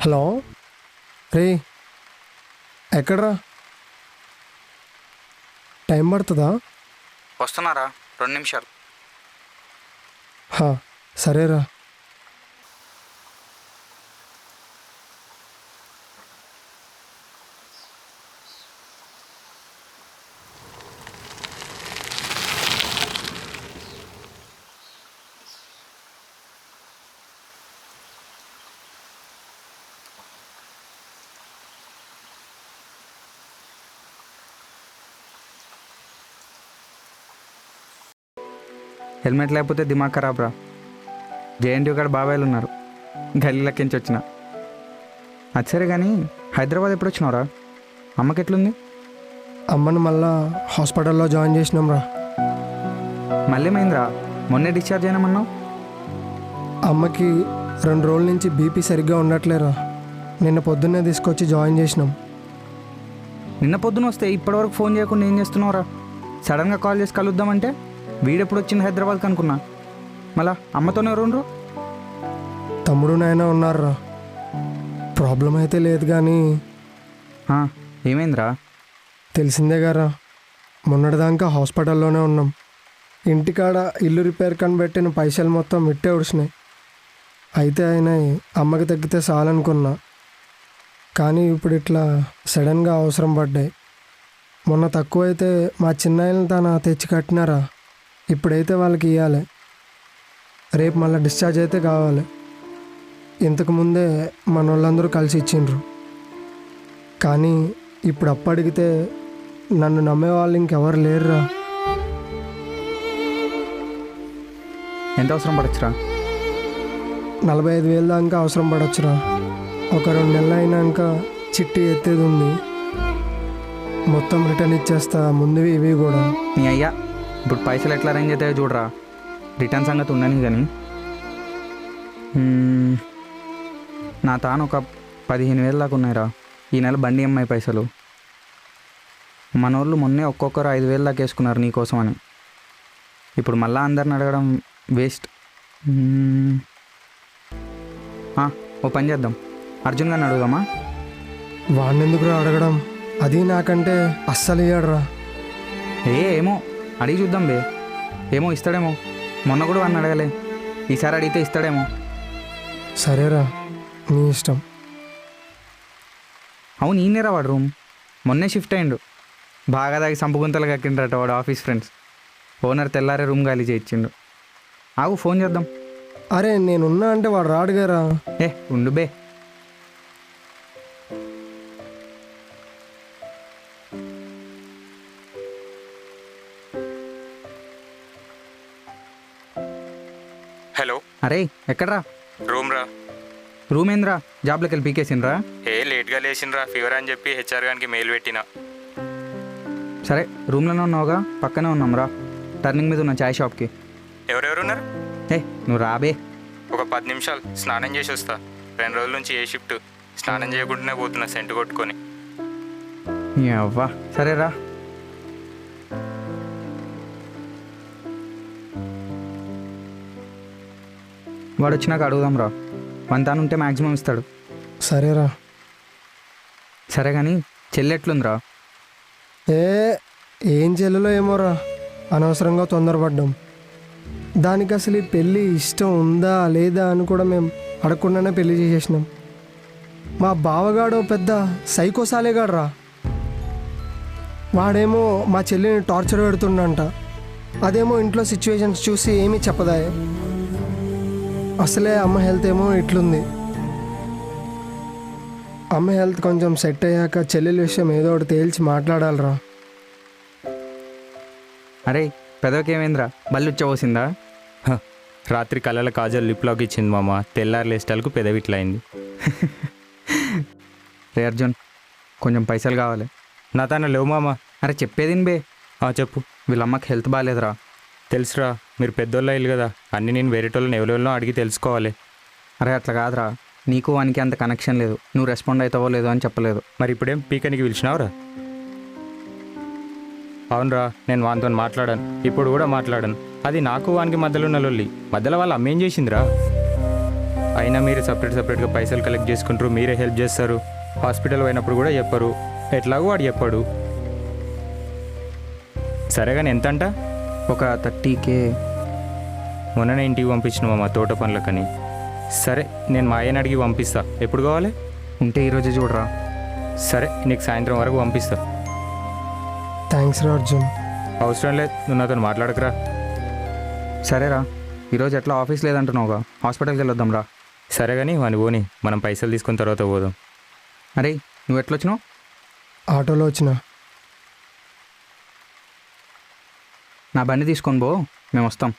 Hello రే, ఎక్కడ్రా? Time పడుతుందా? వస్తున్నారా? 2 నిమిషాలు. సరేరా. హెల్మెట్ లేకపోతే దిమాగ్ ఖరాబ్ రా. జేఎన్టీయూ కాడ బాబాయిలు ఉన్నారు, గల్లీలకించి వచ్చిన. అది సరే కానీ హైదరాబాద్ ఎప్పుడు వచ్చినావురా? అమ్మకి ఎట్లుంది? అమ్మని మళ్ళా హాస్పిటల్లో జాయిన్ చేసినాం రా. మళ్ళీ మైందిరా? మొన్నే డిశ్చార్జ్ అయినామన్నావు. అమ్మకి 2 రోజుల నుంచి బీపీ సరిగ్గా ఉండట్లేరా. నిన్న పొద్దున్నే తీసుకొచ్చి జాయిన్ చేసినాం. నిన్న పొద్దున వస్తే ఇప్పటివరకు ఫోన్ చేయకుండా ఏం చేస్తున్నావురా? సడన్గా కాల్ చేసి కలుద్దామంటే వీడెప్పుడు వచ్చింది హైదరాబాద్కి అనుకున్నా. మళ్ళా అమ్మతోనే ఎవరు? తమ్ముడు నాయన ఉన్నారా. ప్రాబ్లం అయితే లేదు కానీ. ఏమైందిరా? తెలిసిందే గారా, మొన్నటిదాకా హాస్పిటల్లోనే ఉన్నాం. ఇంటికాడ ఇల్లు రిపేర్ కనిపెట్టిన పైసలు మొత్తం ఇట్టే ఉడిచినాయి. అయితే ఆయన అమ్మకి తగ్గితే చాలనుకున్నా, కానీ ఇప్పుడు ఇట్లా సడన్గా అవసరం పడ్డాయి. మొన్న తక్కువైతే మా చిన్నాయనని తన తెచ్చి కట్టినారా. ఇప్పుడైతే వాళ్ళకి ఇవ్వాలి, రేపు మళ్ళీ డిశ్చార్జ్ అయితే కావాలి. ఇంతకుముందే మన వాళ్ళందరూ కలిసి ఇచ్చిండ్రు. కానీ ఇప్పుడు అప్పడిగితే నన్ను నమ్మేవాళ్ళు ఇంకెవరు లేరురా. ఎంత అవసరం పడచ్చురా? 45,000 దాకా అవసరం పడచ్చురా. ఒక 2 నెలలు అయినాక చిట్టి ఎత్తేది ఉంది. మొత్తం రిటర్న్ ఇచ్చేస్తా, ముందువి ఇవి కూడా. నీ అయ్యా ఇప్పుడు పైసలు ఎట్లా అరేంజ్ అవుతాయో చూడరా. రిటర్న్ సంగతి ఉందని కానీ నా తాను ఒక 15,000 దాకా ఉన్నాయిరా. ఈ నెల బండి అమ్మాయి పైసలు. మనోళ్ళు మొన్నే ఒక్కొక్కరు 5,000 దాకా వేసుకున్నారు నీకోసం అని. ఇప్పుడు మళ్ళీ అందరిని అడగడం వేస్ట్. ఓ పని చేద్దాం, అర్జున్ గారిని అడుగుదామా? వాడినెందుకురా అడగడం? అది నాకంటే అస్సలు ఇయ్యడరా. ఏమో అడిగి చూద్దాం బే. ఏమో ఇస్తాడేమో. మొన్న కూడా వాడిని అడగలే, ఈసారి అడిగితే ఇస్తాడేమో. సరేరా, నీ ఇష్టం. అవును, ఈయనేరా వాడు రూమ్. మొన్నే షిఫ్ట్ అయ్యిండు. బాగా దాగి సంపుగుంతలు కక్కిండ్రట వాడు ఆఫీస్ ఫ్రెండ్స్. ఓనర్ తెల్లారే రూమ్ ఖాళీ చేయించిండు. ఆగు ఫోన్ చేద్దాం. అరే నేనున్నా అంటే వాడు రాడుగారా. ఉండు బే. హలో. అరే ఎక్కడ్రా? రూమ్ రా. రూమ్ ఏంద్రా? జాబ్లోకి వెళ్ళి పీకేసిండ్రా? లేట్గా లేచిండ్రా, ఫీవర్ అని చెప్పి హెచ్ఆర్ గారికి మెయిల్ పెట్టినా. సరే రూమ్లోనే ఉన్నావుగా, పక్కనే ఉన్నాం రా. టర్నింగ్ మీద ఉన్న చాయ్ షాప్కి. ఎవరెవరు ఉన్నారు? నువ్వు రాబే. ఒక 10 నిమిషాలు స్నానం చేసి వస్తా. 2 రోజుల నుంచి ఏ షిఫ్ట్ స్నానం చేయకుండానే పోతున్నా సెంటు కొట్టుకొని. అవ్వా సరే రా. వాడు వచ్చినాక అడుగుదాం రా. తాను ఉంటే మ్యాక్సిమం ఇస్తాడు. సరేరా. సరే కానీ చెల్లెట్లుందిరా? ఏం చెల్లులో ఏమోరా, అనవసరంగా తొందరపడ్డాం. దానికి అసలు ఈ పెళ్ళి ఇష్టం ఉందా లేదా అని కూడా మేము అడగకుండానే పెళ్లి చేసేసినాం. మా బావగాడు పెద్ద సైకోసాలేగాడ్రా. వాడేమో మా చెల్లిని టార్చర్ పెడుతుండంట. అదేమో ఇంట్లో సిచ్యువేషన్స్ చూసి ఏమీ చెప్పదాయే. అసలే అమ్మ హెల్త్ ఏమో ఇట్లుంది. అమ్మ హెల్త్ కొంచెం సెట్ అయ్యాక చెల్లెల విషయం ఏదో ఒకటి తేల్చి మాట్లాడాలరా. అరే పెదవికి ఏమైందిరా? బల్లి ఉచ్చబోసిందా? రాత్రి కళ్ళల కాజల్ లిప్ లాక్ ఇచ్చింది మామ. తెల్లారి లేస్టల్కు పెదవి ఇట్లా అయింది. రే అర్జున్, కొంచెం పైసలు కావాలి. నా తన లేవు మామ. అరే చెప్పేదిన్ బే. చెప్పు. వీళ్ళమ్మకి హెల్త్ బాగాలేదురా. తెలుసురా, మీరు పెద్దోళ్ళు అయ్యారు కదా, అన్నీ నేను వేరేటోళ్ళని ఎవరెవరినో అడిగి తెలుసుకోవాలి. అరే అట్లా కాదురా, నీకు వానికి అంత కనెక్షన్ లేదు. నువ్వు రెస్పాండ్ అవుతావో లేదో అని చెప్పలేదు. మరి ఇప్పుడేం పీకనికి పిలిచినావురా? అవునరా, నేను వానితో మాట్లాడాను, ఇప్పుడు కూడా మాట్లాడాను. అది నాకు వానికి మధ్యలో ఉన్న లొల్లి. మధ్యలో వాళ్ళ అమ్మేం చేసిందిరా? అయినా మీరు సపరేట్గా పైసలు కలెక్ట్ చేసుకుంటారు, మీరే హెల్ప్ చేస్తారు. హాస్పిటల్ పోయినప్పుడు కూడా చెప్పరు, ఎట్లాగో వాడు చెప్పాడు. సరే కానీ ఎంత అంట? ఒక 30K. మొన్ననే ఇంటికి పంపించిన మా తోట పనులకని. సరే నేను మా ఆయన అడిగి పంపిస్తా. ఎప్పుడు కావాలి? ఉంటే ఈరోజే చూడరా. సరే నీకు సాయంత్రం వరకు పంపిస్తా. థ్యాంక్స్ రా అర్జున్. అవసరం లేదు, నువ్వు నాతో మాట్లాడకురా. సరేరా, ఈరోజు ఎట్లా ఆఫీస్ లేదంటున్నావుగా, హాస్పిటల్కి వెళ్ళొద్దాం రా. సరే కానీ వాని పోని, మనం పైసలు తీసుకున్న తర్వాత పోదాం. అరే నువ్వు ఎట్లొచ్చినావు? ఆటోలో వచ్చిన. నా బండి తీసుకొని పో, మేము వస్తాం.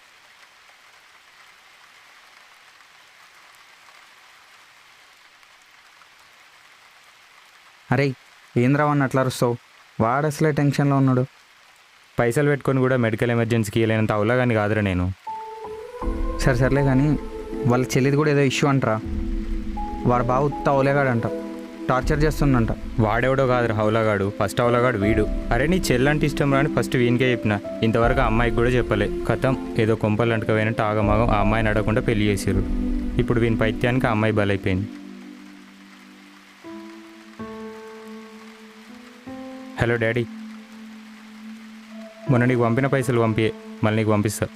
అరే ఏంద్రా వాడిని అట్లా అరుస్తావు? వాడు అసలే టెన్షన్లో ఉన్నాడు. పైసలు పెట్టుకొని కూడా మెడికల్ ఎమర్జెన్సీకి వెళ్ళినంత అవులాగాని కాదురా నేను. సర్లే కానీ వాళ్ళ చెల్లిది కూడా ఏదో ఇష్యూ అంటరా. వాడు బాగా ఉత్త అవులేగాడంట, టార్చర్ చేస్తుందంట. వాడెవడో కాదురా హౌలగాడు, ఫస్ట్ హౌలగాడు వీడు. అరే నీ చెల్లంటే ఇష్టం రాని ఫస్ట్ వీనికే చెప్పిన, ఇంతవరకు ఆ అమ్మాయికి కూడా చెప్పలే. కథం ఏదో కొంపలు అంటుకపోయినట్టు ఆగమాగం ఆ అమ్మాయిని అడగకుండా పెళ్లి చేసారు. ఇప్పుడు వీని పైత్యానికి ఆ అమ్మాయి బలైపోయింది. హలో డాడీ, మొన్న నీకు పంపిన పైసలు పంపియే, మళ్ళీ నీకు పంపిస్తా.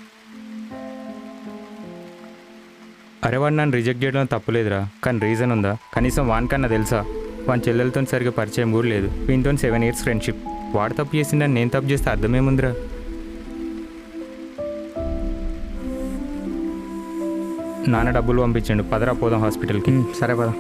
అరే వాడు నన్ను రిజెక్ట్ చేయడం తప్పులేదురా, కానీ రీజన్ ఉందా? కనీసం వానికన్నా తెలుసా? వాని చెల్లెలతో సరిగ్గా పరిచయం కూడా లేదు. వీనితో 7 years ఫ్రెండ్షిప్. వాడు తప్పు చేసిందని నేను తప్పు చేస్తే అర్థమేముందిరా? నాన్న డబ్బులు పంపించండు, పదరా పోదాం హాస్పిటల్కి. సరే పద.